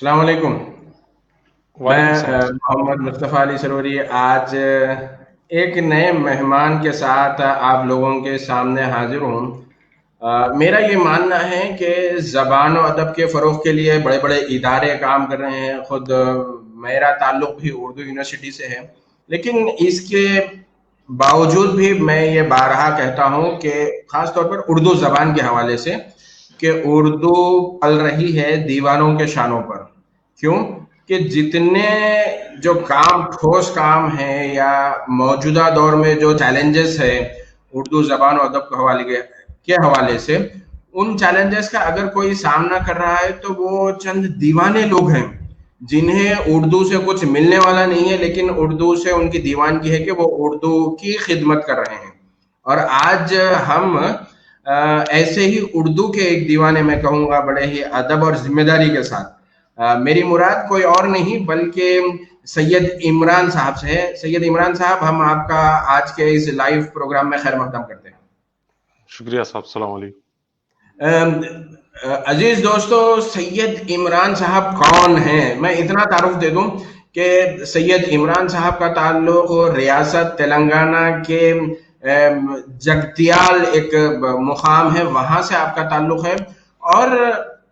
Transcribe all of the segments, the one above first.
السلام علیکم. میں وعلیکم السلام. محمد مصطفیٰ علی سروری آج ایک نئے مہمان کے ساتھ آپ لوگوں کے سامنے حاضر ہوں. میرا یہ ماننا ہے کہ زبان و ادب کے فروغ کے لیے بڑے بڑے ادارے کام کر رہے ہیں. خود میرا تعلق بھی اردو یونیورسٹی سے ہے، لیکن اس کے باوجود بھی میں یہ بارہا کہتا ہوں کہ خاص طور پر اردو زبان کے حوالے سے کہ اردو پل رہی ہے دیوانوں کے شانوں پر. کیوں کہ جتنے جو کام ٹھوس کام ہیں یا موجودہ دور میں جو چیلنجز ہے اردو زبان و ادب کے حوالے سے، ان چیلنجز کا اگر کوئی سامنا کر رہا ہے تو وہ چند دیوانے لوگ ہیں جنہیں اردو سے کچھ ملنے والا نہیں ہے، لیکن اردو سے ان کی دیوانگی ہے کہ وہ اردو کی خدمت کر رہے ہیں. اور آج ہم ایسے ہی اردو کے ایک دیوانے میں کہوں گا بڑے ہی ادب اور ذمہ داری کے ساتھ. میری مراد کوئی اور نہیں بلکہ سید عمران صاحب سے ہے. سید عمران صاحب، ہم آپ کا آج کے اس لائیو پروگرام میں خیر مقدم کرتے ہیں. شکریہ صاحب. السلام علیکم. عزیز دوستو، سید عمران صاحب کون ہیں؟ میں اتنا تعارف دے دوں کہ سید عمران صاحب کا تعلق ریاست تلنگانہ کے جگتیال ایک مقام ہے، وہاں سے آپ کا تعلق ہے. اور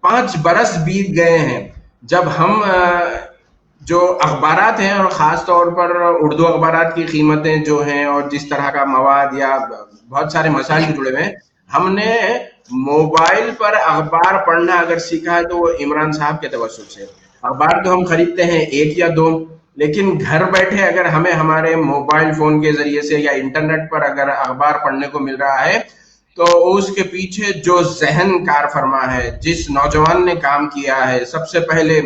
5 برس بیت گئے ہیں جب ہم جو اخبارات ہیں اور خاص طور پر اردو اخبارات کی قیمتیں جو ہیں اور جس طرح کا مواد یا بہت سارے مسائل جو جڑے ہوئے ہیں، ہم نے موبائل پر اخبار پڑھنا اگر سیکھا ہے تو وہ عمران صاحب کے توسط سے. اخبار تو ہم خریدتے ہیں 1 یا 2، لیکن گھر بیٹھے اگر ہمیں ہمارے موبائل فون کے ذریعے سے یا انٹرنیٹ پر اگر اخبار پڑھنے کو مل رہا ہے تو اس کے پیچھے جو ذہن کار فرما ہے، جس نوجوان نے کام کیا ہے. سب سے پہلے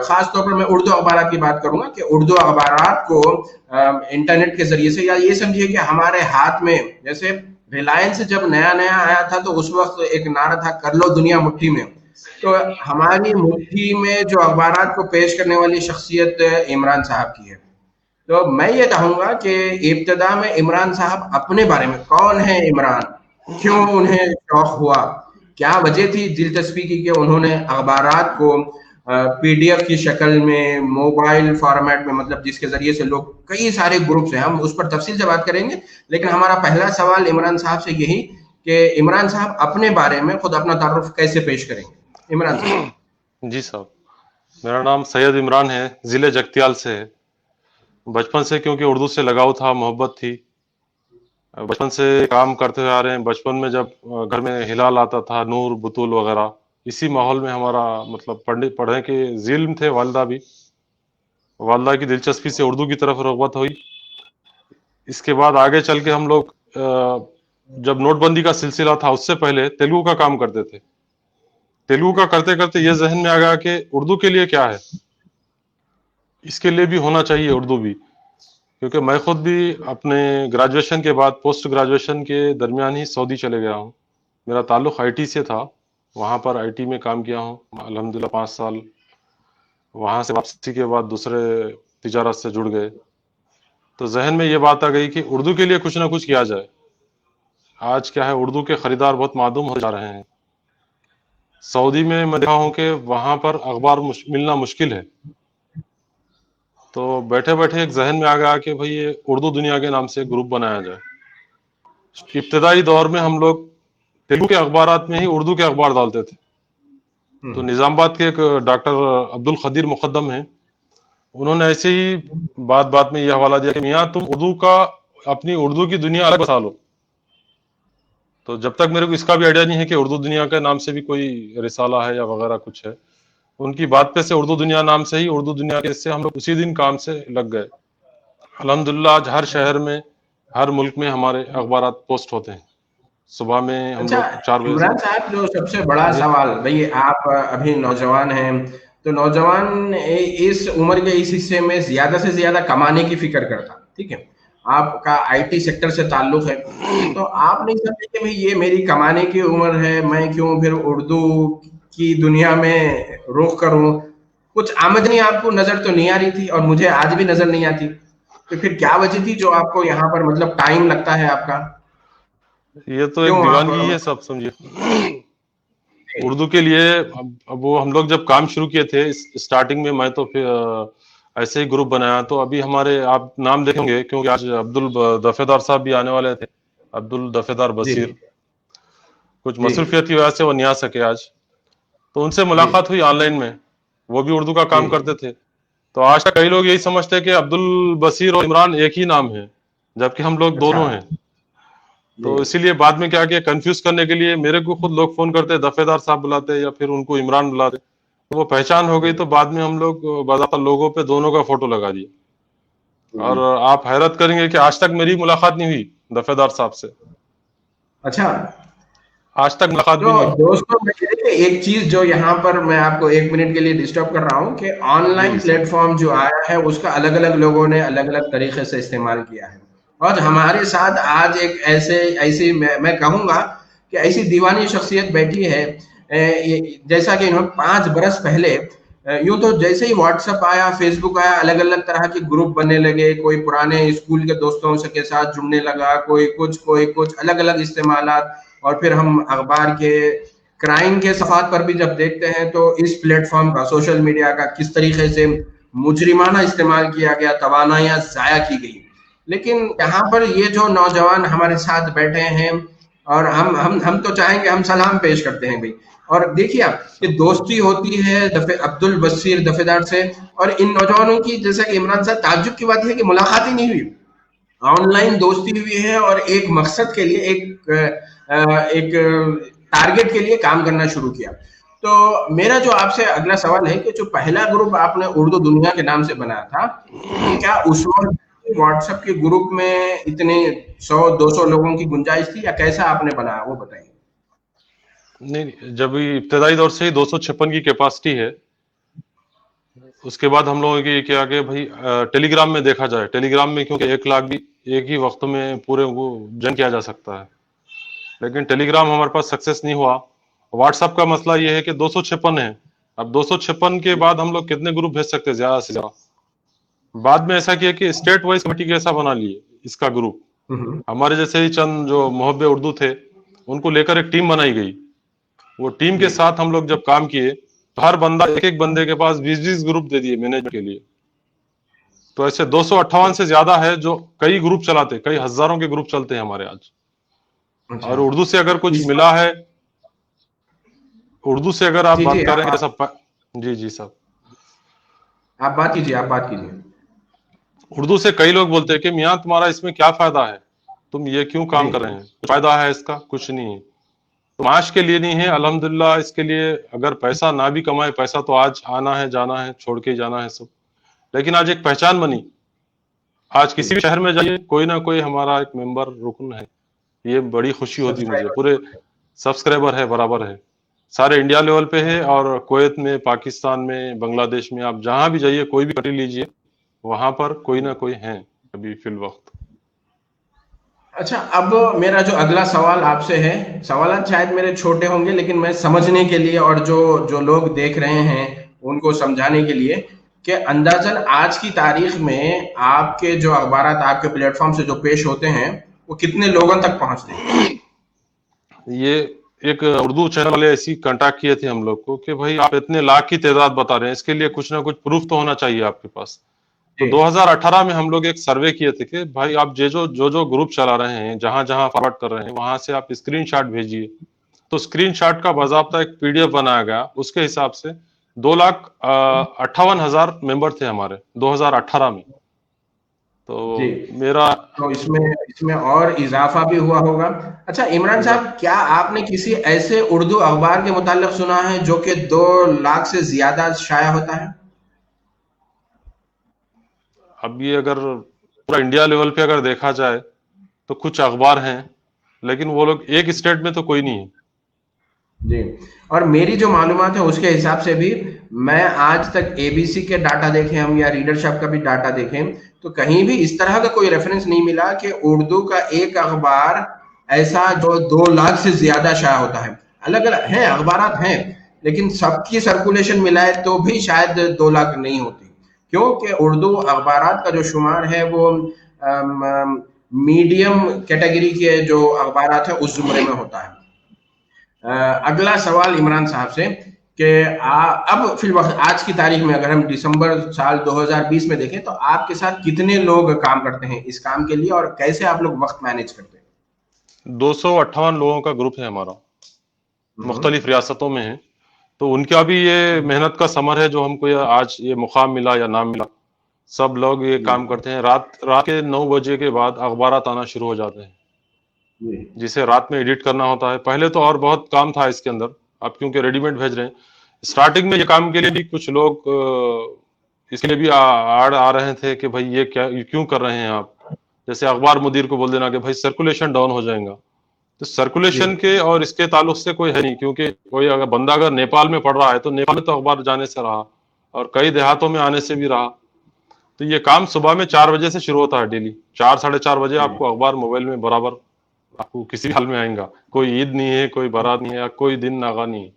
خاص طور پر میں اردو اخبارات کی بات کروں گا کہ اردو اخبارات کو انٹرنیٹ کے ذریعے سے، یا یہ سمجھیے کہ ہمارے ہاتھ میں، جیسے ریلائنس جب نیا نیا آیا تھا تو اس وقت ایک نعرہ تھا کر لو دنیا مٹھی میں. تو ہماری مٹھی میں جو اخبارات کو پیش کرنے والی شخصیت عمران صاحب کی ہے. تو میں یہ کہوں گا کہ ابتدا میں عمران صاحب اپنے بارے میں، کون ہے عمران، کیوں انہیں شوق ہوا، کیا وجہ تھی دلچسپی کی کہ انہوں نے اخبارات کو پی ڈی ایف کی شکل میں، موبائل فارمیٹ میں، مطلب جس کے ذریعے سے لوگ کئی سارے گروپس ہیں، ہم اس پر تفصیل سے بات کریں گے. لیکن ہمارا پہلا سوال عمران صاحب سے یہی کہ عمران صاحب اپنے بارے میں خود اپنا تعارف کیسے پیش کریں گے؟ عمران صاحب. جی صاحب، میرا نام سید عمران ہے، ضلع جگتیال سے ہے. بچپن سے کیونکہ اردو سے لگاؤ تھا، محبت تھی، بچپن سے کام کرتے ہوئے آ رہے ہیں. بچپن میں جب گھر میں ہلال آتا تھا، نور بطول وغیرہ، اسی ماحول میں ہمارا مطلب پڑھنے کے ذیل تھے. والدہ کی دلچسپی سے اردو کی طرف رغبت ہوئی. اس کے بعد آگے چل کے ہم لوگ جب نوٹ بندی کا سلسلہ تھا اس سے پہلے تیلگو کا کام کرتے تھے. تیلگو کا کرتے کرتے یہ ذہن میں آ گیا کہ اردو کے لیے کیا ہے، اس کے لیے بھی ہونا چاہیے اردو بھی. کیونکہ میں خود بھی اپنے گریجویشن کے بعد پوسٹ گریجویشن کے درمیان ہی سعودی چلے گیا ہوں. میرا تعلق آئی ٹی سے تھا، وہاں پر آئی ٹی میں کام کیا ہوں الحمدللہ 5 سال. وہاں سے واپسی کے بعد دوسرے تجارت سے جڑ گئے تو ذہن میں یہ بات آ گئی کہ اردو کے لیے کچھ نہ کچھ کیا جائے. آج کیا ہے، اردو کے خریدار بہت معدوم ہو جا رہے ہیں. سعودی میں میں دیکھا ہوں کہ وہاں پر اخبار ملنا مشکل ہے. تو بیٹھے بیٹھے ایک ذہن میں آ گیا کہ بھئی یہ اردو دنیا کے نام سے گروپ بنایا جائے. ابتدائی دور میں ہم لوگ تیلگو کے اخبارات میں ہی اردو کے اخبار ڈالتے تھے. تو نظام آباد کے ایک ڈاکٹر عبد القدیر مقدم ہیں، انہوں نے ایسے ہی بات میں یہ حوالہ دیا کہ میاں تم اپنی اردو کی دنیا الگ بسا لو. تو جب تک میرے کو اس کا بھی آئیڈیا نہیں ہے کہ اردو دنیا کے نام سے بھی کوئی رسالہ ہے یا وغیرہ کچھ ہے، ان کی بات پہ سے اردو دنیا نام سے ہی اردو دنیا کے سے ہم لوگ اسی دن کام سے لگ گئے. الحمدللہ آج ہر شہر میں، ہر ملک میں ہمارے اخبارات پوسٹ ہوتے ہیں. صبح میں ہم اچھا لوگ 4 بجے سے. عمران صاحب، جو سب سے بڑا جی سوال، بھئی آپ ابھی نوجوان ہیں، تو نوجوان اس عمر کے اس حصے میں زیادہ سے زیادہ کمانے کی فکر کرتا، ٹھیک ہے، آپ کا آئی ٹی سیکٹر سے تعلق ہے، تو آپ نہیں سمجھتے کہ بھئی یہ میری کمانے کی عمر ہے، میں کیوں پھر اردو کی دنیا میں رخ کروں؟ کچھ آمدنی آپ کو نظر تو نہیں آ رہی تھی اور مجھے آج بھی نظر نہیں آتی، تو پھر کیا وجہ تھی جو آپ کو یہاں پر مطلب ٹائم لگتا ہے آپ کا؟ یہ تو ایک کیوں آپ دیوانگی ہے، سب سمجھے. اردو کے لیے اب وہ ہم لوگ جب کام شروع کیے تھے اسٹارٹنگ میں، میں تو پھر ایسے ہی گروپ بنایا، تو ابھی ہمارے آپ نام دیکھیں گے کیونکہ آج عبد الدفیدار صاحب بھی آنے والے تھے، عبد الدفیدار جی بصیر، کچھ جی مصروفیت کی وجہ سے وہ نہیں آ سکے آج، تو ان سے جی ملاقات ہوئی آن لائن میں، وہ بھی اردو کا جی کام کرتے تھے، تو آج تک کئی لوگ یہی سمجھتے ہیں کہ عبد البصیر اور عمران ایک ہی نام ہے، جبکہ ہم لوگ اچھا دونوں ہیں. جی تو اسی لیے بعد میں کیا کنفیوز کرنے کے لیے میرے کو خود لوگ فون کرتے، دفیدار صاحب بلاتے یا پھر ان کو عمران بلاتے، تو وہ پہچان ہو گئی، تو بعد میں ہم لوگ باضابطہ لوگوں پہ دونوں کا فوٹو لگا دیا. اور جی آپ حیرت کریں گے کہ آج تک میری ملاقات نہیں ہوئی دفیدار صاحب سے، اچھا. آج تک ملاقات تو بھی نہیں ہوئی. دوستوں دیکھیے، ایک چیز جو یہاں پر میں آپ کو 1 منٹ کے لیے ڈسٹرب کر رہا ہوں کہ آن جی لائن جی سر. پلیٹ فارم جو آیا ہے اس کا الگ الگ لوگوں نے الگ الگ طریقے سے استعمال کیا ہے، اور ہمارے ساتھ آج ایک ایسی میں کہوں گا کہ ایسی دیوانی شخصیت بیٹھی ہے. جیسا کہ انہوں 5 برس پہلے یوں تو جیسے ہی واٹس ایپ آیا، فیس بک آیا، الگ الگ طرح کے گروپ بننے لگے، کوئی پرانے اسکول کے دوستوں سے کے ساتھ جڑنے لگا، کوئی کچھ الگ الگ استعمالات. اور پھر ہم اخبار کے کرائم کے صفحات پر بھی جب دیکھتے ہیں تو اس پلیٹ فارم کا، سوشل میڈیا کا کس طریقے سے مجرمانہ استعمال کیا گیا، توانائیاں ضائع کی گئی. لیکن یہاں پر یہ جو نوجوان ہمارے ساتھ بیٹھے ہیں، اور ہم تو چاہیں گے، ہم سلام پیش کرتے ہیں بھائی. اور دیکھیے آپ کہ دوستی ہوتی ہے عبد البصیر دفیدار سے، اور ان نوجوانوں کی، جیسا کہ عمران صاحب، تعجب کی بات ہے کہ ملاقات ہی نہیں ہوئی، آن لائن دوستی ہوئی ہے، اور ایک مقصد کے لیے، ایک ٹارگٹ کے لیے کام کرنا شروع کیا. تو میرا جو آپ سے اگلا سوال ہے کہ جو پہلا گروپ آپ نے اردو دنیا کے نام سے بنایا تھا، کیا اس وقت واٹس ایپ کے گروپ میں اتنے 100-200 لوگوں کی گنجائش تھی، یا کیسا آپ نے بنایا وہ بتائیے؟ نہیں، جب ابتدائی دور سے ہی 256 کی کیپاسٹی ہے، اس کے بعد ہم لوگوں کی کیا کہ بھائی ٹیلی گرام میں دیکھا جائے، ٹیلی گرام میں کیونکہ 1 لاکھ بھی ایک ہی وقت میں پورے وہ جن کیا جا سکتا ہے، لیکن ٹیلی گرام ہمارے پاس سکسیس نہیں ہوا. واٹس ایپ کا مسئلہ یہ ہے کہ 256 ہے، اب 256 کے بعد ہم لوگ کتنے گروپ بھیج سکتے ہیں زیادہ سے زیادہ. بعد میں ایسا کیا کہ اسٹیٹ وائز کمیٹی کیسا بنا لیے اس کا گروپ، ہمارے جیسے ہی چند جو محب اردو تھے ان کو لے کر ایک ٹیم بنائی گئی. وہ ٹیم کے جی ساتھ ہم لوگ جب کام کیے تو ہر بندہ ایک بندے کے پاس 20 گروپ دے دیے مینجمنٹ کے لیے. تو ایسے 258 سے زیادہ ہے جو کئی گروپ چلاتے، کئی ہزاروں کے گروپ چلتے ہیں ہمارے آج. اور اچھا. اردو سے اگر کچھ اس ملا ہے، اردو سے اگر آپ جی بات جی کر رہے ہیں آپ جیسا، جی جی صاحب، آپ بات کیجیے، آپ بات کیجیے. اردو سے کئی لوگ بولتے ہیں کہ میاں تمہارا اس میں کیا فائدہ ہے، تم یہ کیوں جی کام کر رہے ہیں، فائدہ ہے اس کا؟ کچھ نہیں ہے. معاش کے لیے نہیں ہے، الحمدللہ اس کے لیے اگر پیسہ نہ بھی کمائے، پیسہ تو آج آنا ہے جانا ہے، چھوڑ کے ہی جانا ہے سب، لیکن آج ایک پہچان بنی. آج جی کسی بھی شہر میں جائیے، کوئی نہ کوئی ہمارا ایک ممبر رکن ہے، یہ بڑی خوشی ہوتی مجھے. سبسکرائبر. پورے سبسکرائبر ہے، برابر ہے، سارے انڈیا لیول پہ ہے، اور کویت میں، پاکستان میں، بنگلہ دیش میں، آپ جہاں بھی جائیے، کوئی بھی کنٹری لیجیے، وہاں پر کوئی نہ کوئی ہیں ابھی فی الوقت. اچھا، اب میرا جو اگلا سوال آپ سے ہے، سوالات شاید میرے چھوٹے ہوں گے، لیکن میں سمجھنے کے لیے اور جو لوگ دیکھ رہے ہیں ان کو سمجھانے کے لیے، کہ اندازاً آج کی تاریخ میں آپ کے جو اخبارات آپ کے پلیٹ فارم سے جو پیش ہوتے ہیں وہ کتنے لوگوں تک پہنچتے ہیں؟ یہ ایک اردو چینل والے ایسی کنٹیکٹ کیے تھے ہم لوگ کو کہ بھائی آپ اتنے لاکھ کی تعداد بتا رہے ہیں، اس کے لیے کچھ نہ کچھ پروف تو ہونا چاہیے آپ کے پاس. تو جی 2018 میں ہم لوگ ایک سروے کیے تھے کہ بھائی آپ جو گروپ چلا رہے ہیں، جہاں جہاں فارورڈ کر رہے ہیں، وہاں سے آپ اسکرین شاٹ بھیجیے. تو اسکرین شاٹ کا باضابطہ ایک PDF بنایا گیا، اس کے حساب سے 2,58,000 ممبر تھے ہمارے 2018 میں. تو جی. میرا تو اس میں اور اضافہ بھی ہوا ہوگا. اچھا عمران صاحب، کیا آپ نے کسی ایسے اردو اخبار کے متعلق سنا ہے جو کہ 2 لاکھ سے زیادہ شائع ہوتا ہے؟ اب یہ اگر پورا انڈیا لیول پہ اگر دیکھا جائے تو کچھ اخبار ہیں، لیکن وہ لوگ ایک اسٹیٹ میں تو کوئی نہیں ہے. جی. اور میری جو معلومات ہے اس کے حساب سے بھی، میں آج تک ABC کے ڈاٹا دیکھیں ہم، یا ریڈرشپ کا بھی ڈاٹا دیکھیں، تو کہیں بھی اس طرح کا کوئی ریفرنس نہیں ملا کہ اردو کا ایک اخبار ایسا جو 2 لاکھ سے زیادہ شائع ہوتا ہے. الگ الگ ہیں اخبارات ہیں، لیکن سب کی سرکولیشن ملائے تو بھی شاید 2 لاکھ نہیں ہوتی، کیونکہ اردو اخبارات کا جو شمار ہے وہ میڈیم کیٹیگری کے جو اخبارات ہیں اس زمرے میں ہوتا ہے. اگلا سوال عمران صاحب سے کہ اب فی الوقت آج کی تاریخ میں اگر ہم دسمبر سال 2020 میں دیکھیں تو آپ کے ساتھ کتنے لوگ کام کرتے ہیں اس کام کے لیے اور کیسے آپ لوگ وقت مینیج کرتے ہیں؟ 258 لوگوں کا گروپ ہے ہمارا، مختلف ریاستوں میں ہیں، تو ان کا بھی یہ محنت کا ثمر ہے جو ہم کو آج یہ مقام ملا یا نام ملا۔ سب لوگ یہ کام کرتے ہیں، رات کے 9 بجے کے بعد اخبارات آنا شروع ہو جاتے ہیں، جسے رات میں ایڈٹ کرنا ہوتا ہے۔ پہلے تو اور بہت کام تھا اس کے اندر، اب کیونکہ ریڈی میڈ بھیج رہے ہیں۔ اسٹارٹنگ میں یہ کام کے لیے بھی کچھ لوگ اس کے لیے بھی آ رہے تھے کہ بھائی یہ کیوں کر رہے ہیں آپ، جیسے اخبار مدیر کو بول دینا کہ بھائی سرکولیشن ڈاؤن ہو جائے گا، تو سرکولیشن کے اور اس کے تعلق سے کوئی ہے نہیں، کیونکہ کوئی اگر بندہ اگر نیپال میں پڑھ رہا ہے تو نیپال میں تو اخبار جانے سے رہا اور کئی دیہاتوں میں آنے سے بھی رہا۔ تو یہ کام صبح میں 4 بجے سے شروع ہوتا ہے، ڈیلی 4 ساڑھے 4 بجے آپ کو اخبار موبائل میں برابر آپ کو کسی بھی حال میں آئیں گا، کوئی عید نہیں ہے، کوئی بارات نہیں ہے، کوئی دن ناغا نہیں ہے۔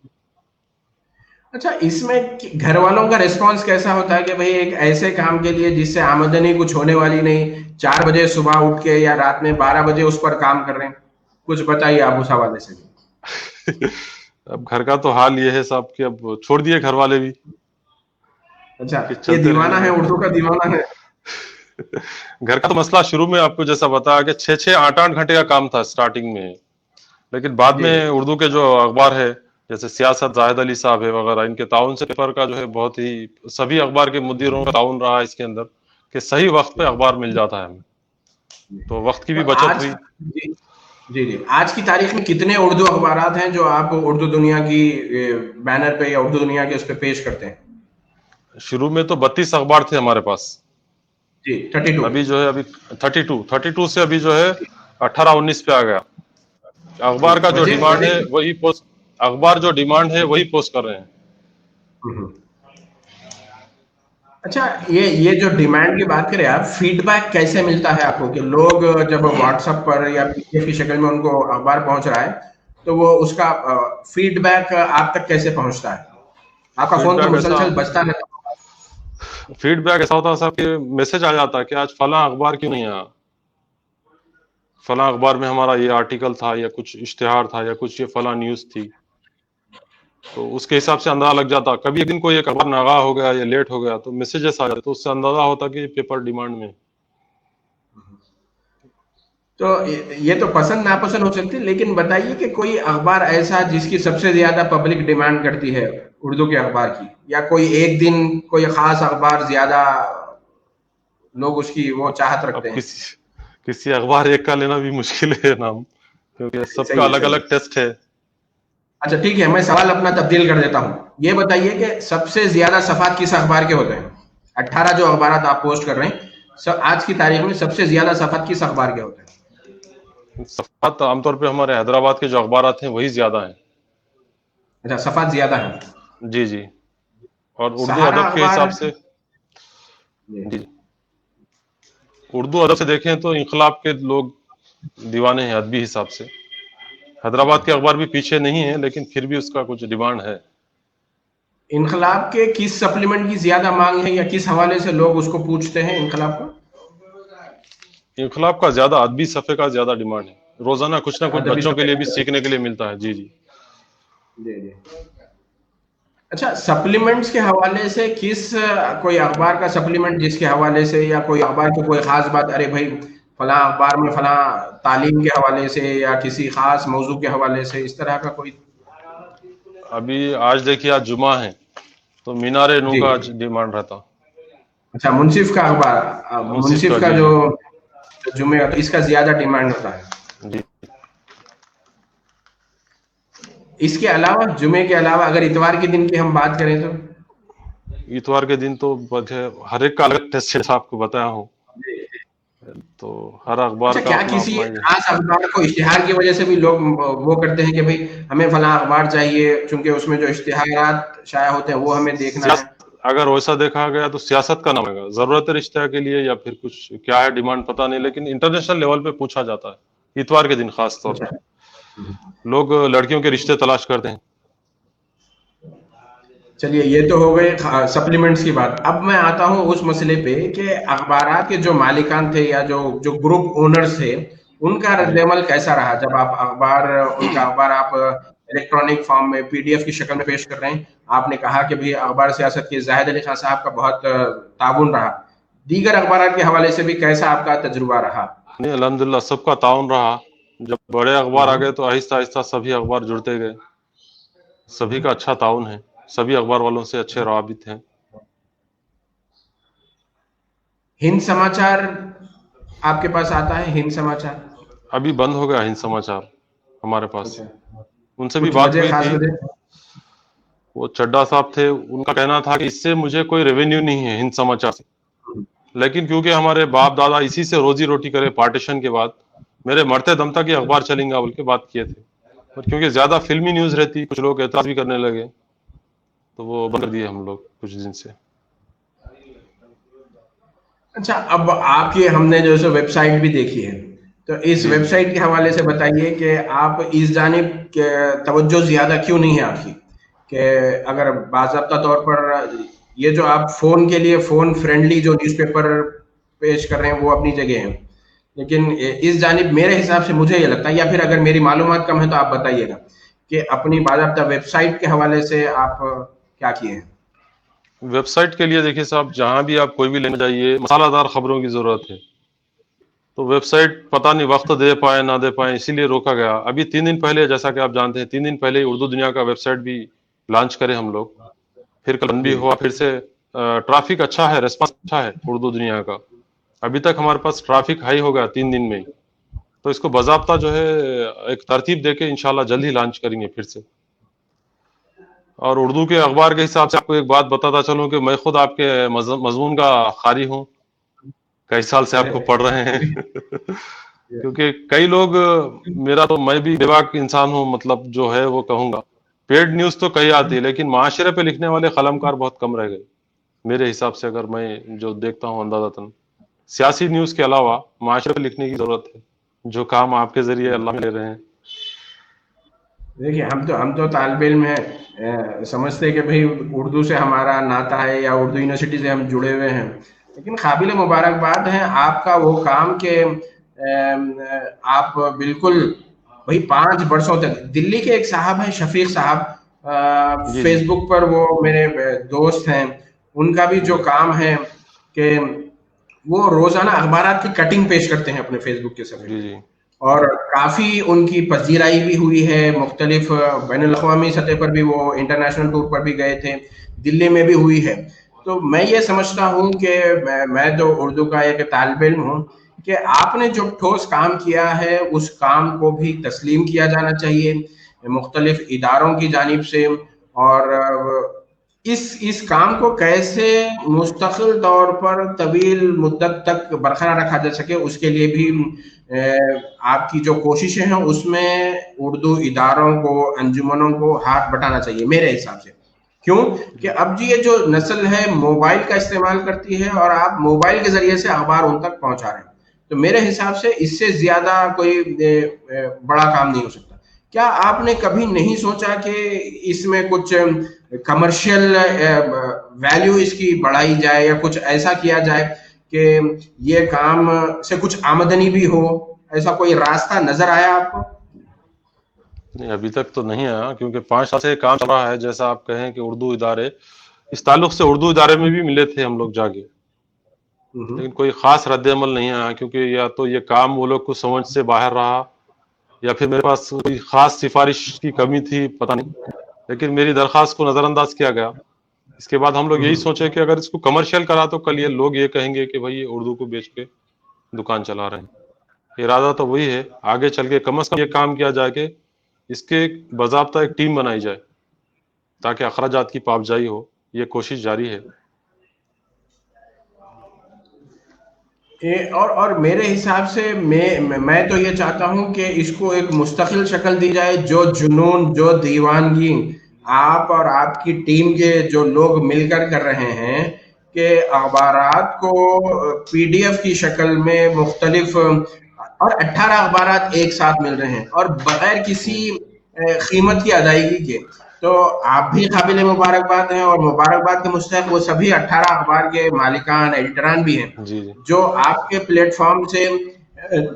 اچھا، اس میں گھر والوں کا ریسپانس کیسا ہوتا ہے کہ بھئی ایک ایسے کام کے لیے جس سے آمدنی کچھ ہونے والی نہیں، 4 بجے صبح اٹھ کے یا رات میں 12 بجے اس پر کام کر رہے ہیں؟ کچھ بتائیے آپ اس حوالے سے بھی۔ اب گھر کا تو حال یہ ہے صاحب کہ اب چھوڑ دیے گھر والے بھی اچھا، کہ یہ چلتے دیوانہ رہنے ہے، دو۔ اردو کا دیوانہ ہے۔ گھر کا تو مسئلہ شروع میں آپ کو جیسا بتایا کہ 6-8 گھنٹے کا کام تھا اسٹارٹنگ میں، لیکن بعد جی میں جی اردو کے جو اخبار ہے جیسے سیاست زاہد علی صاحب ہے وغیرہ، ان کے تعاون سے پیپر کا جو ہے بہت ہی سبھی اخبار کے مدیروں کا تعاون رہا اس کے اندر کہ صحیح وقت پہ اخبار مل جاتا ہے ہمیں، تو وقت کی تو بھی بچت آج ہوئی۔ جی جی جی آج کی تاریخ میں کتنے اردو اخبارات ہیں جو آپ اردو دنیا کی بینر پہ یا اردو دنیا کے اس پہ پیش کرتے ہیں؟ شروع میں تو 32 اخبار تھے ہمارے پاس، جی 32۔ ابھی جو ہے ابھی 32 سے ابھی جو ہے 18-19 پہ آ گیا۔ جی اخبار کا جو وجہ ڈیمانڈ وجہ ہے وہی پوسٹ، اخبار جو ڈیمانڈ ہے وہی پوسٹ کر رہے ہیں۔ اچھا، یہ جو ڈیمانڈ کی بات کریں آپ، فیڈ بیک کیسے ملتا ہے آپ کو کہ لوگ جب واٹس ایپ پر یا پی ڈی ایف کی شکل میں ان کو اخبار پہنچ رہا ہے تو وہ اس کا فیڈ بیک آپ تک کیسے پہنچتا ہے؟ آپ کا فیڈ فون تو بیک ایسا مسلسل بجتا رہتا ہے۔ فیڈ بیک ایسا ہوتا ہے صاحب کہ میسج آ جاتا ہے کہ آج فلاں اخبار کیوں نہیں آیا، فلاں اخبار میں ہمارا یہ آرٹیکل تھا یا کچھ اشتہار تھا یا کچھ یہ فلاں نیوز تھی، تو اس کے حساب سے اندازہ لگ جاتا۔ کبھی ایک دن کوئی ایک اخبار ناغا ہو گیا یا لیٹ ہو گیا تو میسیجز آ جاتے، تو اس سے اندازہ ہوتا کہ پیپر ڈیمانڈ میں۔ تو یہ تو پسند ناپسند ہو سکتی ہے، لیکن بتائیے کہ کوئی اخبار ایسا جس کی سب سے زیادہ پبلک ڈیمانڈ کرتی ہے اردو کے اخبار کی، یا کوئی ایک دن کوئی خاص اخبار زیادہ لوگ اس کی وہ چاہت رکھتے اب ہیں؟ کسی اخبار ایک کا لینا بھی مشکل ہے نام، کیونکہ سب کا صحیح ہے، الگ صحیح ہے۔ الگ ٹیسٹ ہے۔ اچھا ٹھیک ہے، میں سوال اپنا تبدیل کر دیتا ہوں۔ یہ بتائیے کہ سب سے زیادہ صفحات کس اخبار کے ہوتے ہیں؟ 18 جو اخبارات آپ پوسٹ کر رہے ہیں، آج کی تاریخ میں سب سے زیادہ صفحات کس اخبار کے ہوتے ہیں؟ صفحات عام طور پہ ہمارے حیدرآباد کے جو اخبارات ہیں وہی زیادہ ہیں۔ اچھا، صفحات زیادہ ہیں۔ جی جی، اور اردو سہارا ادب کے اخبار حساب سے جی، اردو ادب سے دیکھیں تو انقلاب کے لوگ دیوانے ہیں ادبی حساب سے۔ حیدرآباد کے اخبار بھی پیچھے نہیں ہیں، لیکن پھر بھی اس کا کچھ ڈیمانڈ ہے۔ انقلاب کے کس سپلیمنٹ کی زیادہ مانگ ہے یا کس حوالے سے لوگ اس کو پوچھتے ہیں انقلاب کو؟ انقلاب کا زیادہ ادبی صفحے کا زیادہ ڈیمانڈ ہے، روزانہ کچھ نہ کچھ ادبی بچوں کے صفحے لیے کا بھی زیادہ؟ سیکھنے کے لیے ملتا ہے۔ جی جی، جی جی۔ اچھا، سپلیمنٹس کے حوالے سے کوئی اخبار کا سپلیمنٹ جس کے حوالے سے یا کوئی اخبار کی کوئی خاص بات، ارے بھائی فلاں اخبار میں فلاں تعلیم کے حوالے سے یا کسی خاص موضوع کے حوالے سے اس طرح کا کوئی؟ ابھی آج دیکھیے آج جمعہ ہے تو مینار نو جی، کا ڈیمانڈ رہتا، اچھا منصف کا اخبار، منصف منصف کا جی جو جی جمعہ کا، تو اس کا زیادہ ڈیمانڈ ہوتا ہے۔ جی۔ اس کے علاوہ، جمعے کے علاوہ اگر اتوار کے دن کی ہم بات کریں تو؟ اتوار کے دن تو ہر ایک کا الگ ٹیسٹ ہے، آپ کو بتایا ہوں، تو ہر اخبار اچھا، کا کیا اپنا کسی اپنا یہ۔ خاص اخبار کو اشتہار کی وجہ سے بھی لوگ وہ کرتے ہیں کہ بھئی ہمیں فلاں اخبار چاہیے چونکہ اس میں جو اشتہارات شائع ہوتے ہیں وہ ہمیں دیکھنا ہے؟ اگر ویسا دیکھا گیا تو سیاست کا نام ہے، ضرورت رشتہ کے لیے یا پھر کچھ کیا ہے ڈیمانڈ پتہ نہیں، لیکن انٹرنیشنل لیول پہ پوچھا جاتا ہے اتوار کے دن خاص طور اچھا، پہ۔ لوگ لڑکیوں کے رشتے تلاش کرتے ہیں۔ چلیے یہ تو ہو گئے سپلیمنٹس کی بات۔ اب میں آتا ہوں اس مسئلے پہ کہ اخبارات کے جو مالکان تھے یا جو گروپ اونرز تھے ان کا رد جی عمل کیسا رہا جب آپ ان کا اخبار آپ الیکٹرانک فارم میں PDF کی شکل میں پیش کر رہے ہیں. آپ نے کہا کہ بھی اخبار سیاست کے زاہد علی خان صاحب کا بہت تعاون رہا. دیگر اخبارات کے حوالے سے بھی کیسا آپ کا تجربہ رہا؟ نہیں الحمدللہ سب کا تعاون رہا. جب بڑے اخبار آ گئے تو آہستہ آہستہ سبھی اخبار جڑتے گئے. سبھی کا اچھا تعاون ہے, سبھی اخبار والوں سے اچھے روابط ہیں. ہند سماچار آپ کے پاس آتا ہے؟ ہند سماچار ابھی بند ہو گیا ہند سماچار ہمارے پاس. ان سے بھی کچھ بات وجہ ہوئی خاص تھی. وجہ؟ وہ چڈھا صاحب تھے, ان کا کہنا تھا کہ اس سے مجھے کوئی ریونیو نہیں ہے ہند سماچار سے, لیکن کیونکہ ہمارے باپ دادا اسی سے روزی روٹی کرے پارٹیشن کے بعد, میرے مرتے دم تک یہ اخبار چلیں گا بول کے بات کیے تھے. اور کیونکہ زیادہ فلمی نیوز رہتی, کچھ لوگ اعتراض بھی کرنے لگے, تو وہ بند کر دیے ہم لوگ کچھ دن سے. اچھا, اب آپ کی ہم نے جو سو ویب سائٹ بھی دیکھی ہے, تو اس ویب سائٹ کے حوالے سے بتائیے کہ آپ اس جانب توجہ زیادہ کیوں نہیں ہے آپ کی, کہ اگر باضابطہ طور پر یہ جو آپ فون کے لیے فون فرینڈلی جو نیوز پیپر پیش کر رہے ہیں وہ اپنی جگہ ہیں, لیکن اس جانب میرے حساب سے مجھے یہ لگتا ہے, یا پھر اگر میری معلومات کم ہے تو آپ بتائیے گا, کہ اپنی باضابطہ ویب سائٹ کے حوالے سے آپ کیا کیے ہیں؟ ویب سائٹ کے لیے دیکھیے صاحب, جہاں بھی آپ کوئی بھی لینے جائیے مسالہ دار خبروں کی ضرورت ہے, تو ویب سائٹ پتہ نہیں وقت دے پائے نہ دے پائے, اسی لیے روکا گیا. ابھی 3 دن پہلے, جیسا کہ آپ جانتے ہیں, 3 دن پہلے ہی اردو دنیا کا ویب سائٹ بھی لانچ کرے ہم لوگ. پھر کل بھی ہوا, پھر سے ٹرافک اچھا ہے, ریسپانس اچھا ہے اردو دنیا کا. ابھی تک ہمارے پاس ٹرافک ہائی ہو گیا 3 دن میں ہی. تو اس کو باضابطہ جو ہے ایک ترتیب دے کے انشاءاللہ جلد ہی لانچ کریں گے پھر سے. اور اردو کے اخبار کے حساب سے آپ کو ایک بات بتاتا چلوں کہ میں خود آپ کے مضمون کا قاری ہوں, کئی سال سے آپ کو پڑھ رہے ہیں. کیونکہ کئی لوگ, میرا تو میں بھی بے باک انسان ہوں, مطلب جو ہے وہ کہوں گا, پیڈ نیوز تو کئی آتی ہے, لیکن معاشرے پہ لکھنے والے قلمکار بہت کم رہ گئے میرے حساب سے. اگر میں جو دیکھتا ہوں اندازتاً, سیاسی نیوز کے علاوہ معاشرے پہ لکھنے کی ضرورت ہے, جو کام آپ کے ذریعے اللہ لے رہے ہیں. دیکھیے, ہم تو طالب علم ہیں, سمجھتے کہ بھئی اردو سے ہمارا ناطہ ہے یا اردو یونیورسٹی سے ہم جڑے ہوئے ہیں, لیکن قابل مبارکباد ہے آپ کا وہ کام کہ آپ بالکل بھئی 5 برسوں تک. دلی کے ایک صاحب ہیں شفیق صاحب, جی جی فیس بک پر وہ میرے دوست ہیں, ان کا بھی جو کام ہے کہ وہ روزانہ اخبارات کی کٹنگ پیش کرتے ہیں اپنے فیس بک کے صفحے جی پہ, جی اور کافی ان کی پذیرائی بھی ہوئی ہے. مختلف بین الاقوامی سطح پر بھی, وہ انٹرنیشنل ٹور پر بھی گئے تھے, دلی میں بھی ہوئی ہے. تو میں یہ سمجھتا ہوں کہ میں تو اردو کا ایک طالب علم ہوں, کہ آپ نے جو ٹھوس کام کیا ہے اس کام کو بھی تسلیم کیا جانا چاہیے مختلف اداروں کی جانب سے, اور اس کام کو کیسے مستقل طور پر طویل مدت تک برقرار رکھا جا سکے, اس کے لیے بھی آپ کی جو کوششیں ہیں اس میں اردو اداروں کو, انجمنوں کو ہاتھ بٹانا چاہیے میرے حساب سے. کیوں کہ اب جی یہ جو نسل ہے موبائل کا استعمال کرتی ہے, اور آپ موبائل کے ذریعے سے اخبار ان تک پہنچا رہے ہیں, تو میرے حساب سے اس سے زیادہ کوئی بڑا کام نہیں ہو سکتا. کیا آپ نے کبھی نہیں سوچا کہ اس میں کچھ کمرشل ویلیو اس کی بڑھائی جائے, یا کچھ ایسا کیا جائے کہ یہ کام سے کچھ آمدنی بھی ہو؟ ایسا کوئی راستہ نظر آیا آپ کو؟ نہیں, ابھی تک تو نہیں آیا, کیونکہ 5 سال سے کام چل رہا ہے. جیسا آپ کہیں کہ اردو ادارے, اس تعلق سے اردو ادارے میں بھی ملے تھے ہم لوگ جا کے, لیکن کوئی خاص رد عمل نہیں آیا, کیونکہ یا تو یہ کام وہ لوگ کو سمجھ سے باہر رہا, یا پھر میرے پاس کوئی خاص سفارش کی کمی تھی, پتہ نہیں. لیکن میری درخواست کو نظر انداز کیا گیا. اس کے بعد ہم لوگ یہی سوچے کہ اگر اس کو کمرشل کرا تو کل یہ لوگ یہ کہیں گے کہ بھائی یہ اردو کو بیچ کے دکان چلا رہے ہیں. ارادہ تو وہی ہے, آگے چل کے کم از کم یہ کام کیا جائے کہ اس کے باضابطہ ایک ٹیم بنائی جائے, تاکہ اخراجات کی پابجائی ہو. یہ کوشش جاری ہے. اور میرے حساب سے میں تو یہ چاہتا ہوں کہ اس کو ایک مستقل شکل دی جائے, جو جنون, جو دیوانگی آپ اور آپ کی ٹیم کے جو لوگ مل کر رہے ہیں, کہ اخبارات کو PDF کی شکل میں مختلف, اور 18 اخبارات ایک ساتھ مل رہے ہیں اور بغیر کسی قیمت کی ادائیگی کے, تو آپ بھی قابل مبارکباد ہیں, اور مبارکباد کے مستحق وہ سبھی 18 اخبار کے مالکان, ایڈیٹران بھی ہیں, جی جی جو آپ کے پلیٹ فارم سے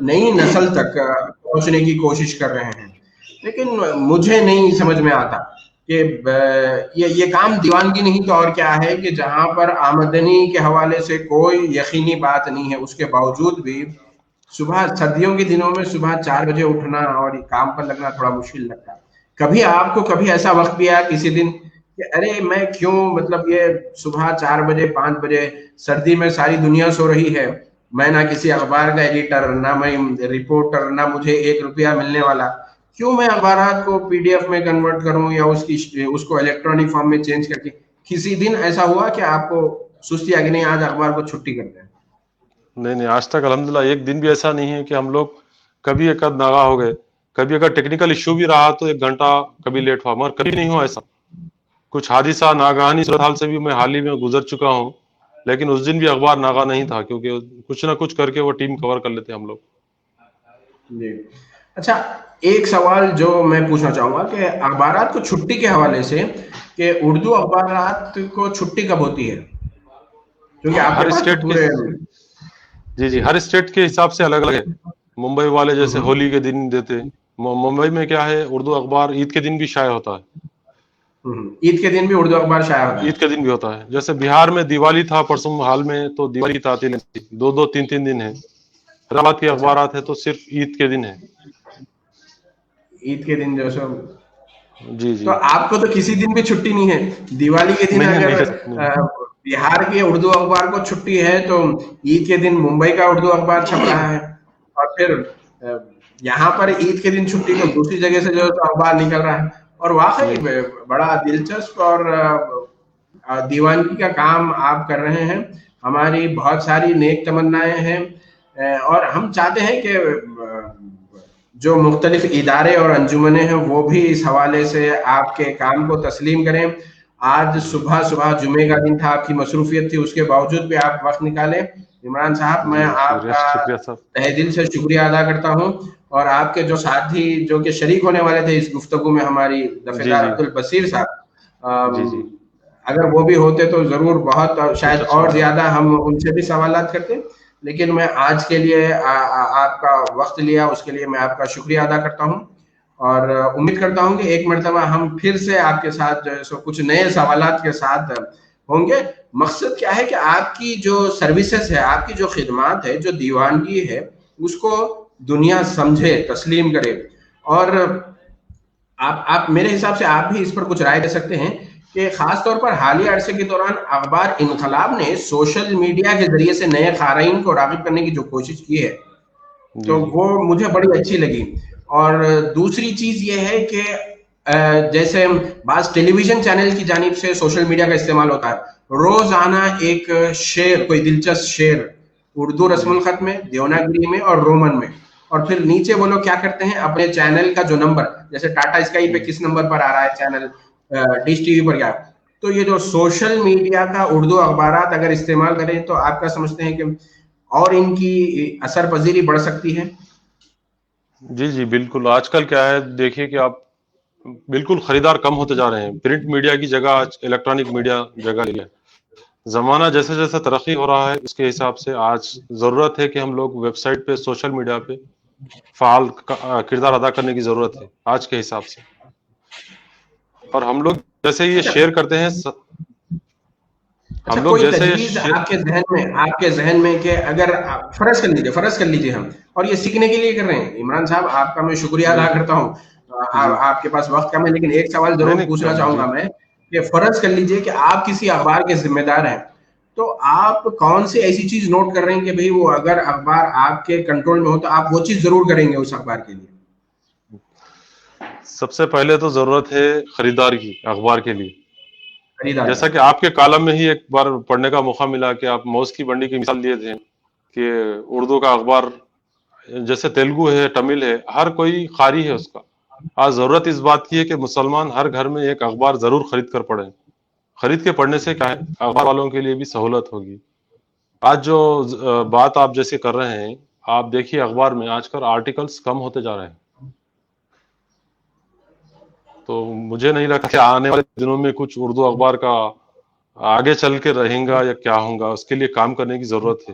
نئی نسل تک پہنچنے کی کوشش کر رہے ہیں. لیکن مجھے نہیں سمجھ میں آتا کہ یہ کام دیوانگی نہیں تو اور کیا ہے کہ جہاں پر آمدنی کے حوالے سے کوئی یقینی بات نہیں ہے، اس کے باوجود بھی صبح سردیوں کے دنوں میں صبح 4 بجے اٹھنا اور کام پر لگنا تھوڑا مشکل لگتا ہے. کبھی آپ کو کبھی ایسا وقت بھی آیا کسی دن کہ ارے میں کیوں، مطلب یہ صبح 4 بجے 5 بجے سردی میں ساری دنیا سو رہی ہے، میں نہ کسی اخبار کا ایڈیٹر، نہ میں رپورٹر، نہ مجھے 1 روپیہ ملنے والا، کیوں میں اخبارات کو پی ڈی ایف میں کنورٹ کروں یا اس کو الیکٹرانک فارم میں چینج کر کے. کسی دن ایسا ہوا کہ آپ کو سستی آ کہ نہیں آج اخبار کو چھٹی کرتے ہیں؟ نہیں نہیں، آج تک الحمدللہ ایک دن بھی ایسا نہیں ہے کہ ہم لوگ کبھی ایک آدھ ناغا ہو گئے. کبھی اگر ٹیکنیکل ایشو بھی رہا تو 1 گھنٹہ کبھی لیٹ ہوا، مگر کبھی نہیں ہوا ایسا. کچھ حادثہ ناگہانی صورتحال سے بھی میں حال ہی میں گزر چکا ہوں، لیکن اس دن بھی اخبار ناغا نہیں تھا، کیونکہ کچھ نہ کچھ کر کے وہ ٹیم کور کر لیتے ہم لوگ. جی اچھا، ایک سوال جو میں پوچھنا چاہوں گا کہ اخبارات کو چھٹی کے حوالے سے، کہ اردو اخبارات کو چھٹی کب ہوتی ہے؟ کیونکہ آپ ہر کے پاس تو اسٹیٹ کے، پورے. جی جی. جی، ہر اسٹیٹ کے حساب سے الگ الگ ہے. ممبئی والے جیسے ہوں. ہولی کے دن دیتے، ممبئی میں کیا ہے اردو اخبار عید کے دن بھی شائع ہوتا ہے. عید کے دن بھی اردو اخبار شائع ہوتا ہے. عید کے دن بھی ہوتا ہے. جیسے بہار میں دیوالی تھا پرسوں حال میں، تو دیوالی کی تعطیل 2 2 3 3 دن ہے. حیدرآباد کے اچھا، اخبارات ہے تو صرف عید کے دن ہے. عید کے دن جو سو، جی تو جی. آپ کو تو کسی دن بھی چھٹی نہیں ہے. دیوالی کے دن نہیں اگر نہیں نہیں. بہار کے اردو اخبار کو چھٹی ہے تو عید کے دن ممبئی کا اردو اخبار چھپ رہا ہے، اور پھر یہاں پر عید کے دن چھٹی تو دوسری جگہ سے جو اخبار نکل رہا ہے. اور واقعی نہیں بڑا دلچسپ اور دیوانگی کا کام آپ کر رہے ہیں. ہماری بہت ساری نیک تمنائیں ہیں، اور ہم چاہتے ہیں کہ جو مختلف ادارے اور انجمنیں ہیں وہ بھی اس حوالے سے آپ کے کام کو تسلیم کریں. آج صبح صبح جمعے کا دن تھا، آپ کی مصروفیت تھی، اس کے باوجود بھی آپ وقت نکالے. عمران صاحب، میں جی، آپ شکریہ کا شکریہ صاحب. تہ دل سے شکریہ ادا کرتا ہوں. اور آپ کے جو ساتھی جو کہ شریک ہونے والے تھے اس گفتگو میں، ہماری جی دفعہ جی عبد البصیر صاحب، جی جی. اگر وہ بھی ہوتے تو ضرور بہت شاید کچھ اچھا اور ہوتا. زیادہ ہم ان سے بھی سوالات کرتے. لیکن میں آج کے لیے آپ کا وقت لیا، اس کے لیے میں آپ کا شکریہ ادا کرتا ہوں. اور امید کرتا ہوں کہ ایک مرتبہ ہم پھر سے آپ کے ساتھ جو ہے سو کچھ نئے سوالات کے ساتھ ہوں گے. مقصد کیا ہے کہ آپ کی جو سروسز ہے، آپ کی جو خدمات ہے، جو دیوانگی ہے، اس کو دنیا سمجھے، تسلیم کرے. اور آپ میرے حساب سے آپ بھی اس پر کچھ رائے دے سکتے ہیں کہ خاص طور پر حالیہ عرصے کے دوران اخبار انقلاب نے سوشل میڈیا کے ذریعے سے نئے قارئین کو راغب کرنے کی جو کوشش کی ہے، جی تو جی وہ مجھے بڑی اچھی لگی. اور دوسری چیز یہ ہے کہ جیسے بعض ٹیلی ویژن چینل کی جانب سے سوشل میڈیا کا استعمال ہوتا ہے، روزانہ ایک شعر، کوئی دلچسپ شعر اردو رسم جی الخط میں، دیوناگری میں اور رومن میں، اور پھر نیچے وہ لوگ کیا کرتے ہیں، اپنے چینل کا جو نمبر، جیسے ٹاٹا اسکائی پہ کس نمبر پر آ رہا ہے چینل، ڈش ٹی وی پر کیا. تو یہ جو سوشل میڈیا کا اردو اخبارات اگر استعمال کریں تو آپ کا سمجھتے ہیں کہ اور ان کی اثر پذیری بڑھ سکتی ہے؟ جی جی بالکل. آج کل کیا ہے دیکھیے کہ آپ بالکل خریدار کم ہوتے جا رہے ہیں. پرنٹ میڈیا کی جگہ آج الیکٹرانک میڈیا جگہ لے ہے. زمانہ جیسے جیسے ترقی ہو رہا ہے اس کے حساب سے آج ضرورت ہے کہ ہم لوگ ویب سائٹ پہ، سوشل میڈیا پہ فعال کردار ادا کرنے کی ضرورت ہے آج کے حساب سے. اور ہم لوگ جیسے یہ اچھا شیئر کرتے ہیں، اچھا، ہم لوگ کوئی جیسے تجویز آپ کے ذہن میں کہ اگر فرض کر لیجیے ہم، اور یہ سیکھنے کے لیے کر رہے ہیں. عمران صاحب، آپ کا میں شکریہ جی ادا جی کرتا ہوں. جی. آپ کے پاس وقت کم ہے لیکن ایک سوال نہیں ضرور پوچھنا نہیں چاہوں جی گا میں، کہ فرض کر لیجیے کہ آپ کسی اخبار کے ذمہ دار ہیں، تو آپ کون سی ایسی چیز نوٹ کر رہے ہیں کہ بھئی وہ اگر اخبار آپ کے کنٹرول میں ہو تو آپ وہ چیز ضرور کریں گے اس اخبار کے لیے؟ سب سے پہلے تو ضرورت ہے خریدار کی اخبار کے لیے. خریدار جیسا کہ آپ کے کالم میں ہی ایک بار پڑھنے کا موقع ملا کہ آپ موز کی منڈی کی مثال دیے تھے کہ اردو کا اخبار جیسے تیلگو ہے، تمل ہے، ہر کوئی قاری ہے اس کا. آج ضرورت اس بات کی ہے کہ مسلمان ہر گھر میں ایک اخبار ضرور خرید کر پڑھیں. خرید کے پڑھنے سے کیا ہے، اخبار والوں کے لیے بھی سہولت ہوگی. آج جو بات آپ جیسے کر رہے ہیں، آپ دیکھیے اخبار میں آج کل آرٹیکلز کم ہوتے جا رہے ہیں. تو مجھے نہیں لگتا کہ آنے والے دنوں میں کچھ اردو اخبار کا آگے چل کے رہیں گا یا کیا ہوگا. اس کے لیے کام کرنے کی ضرورت ہے.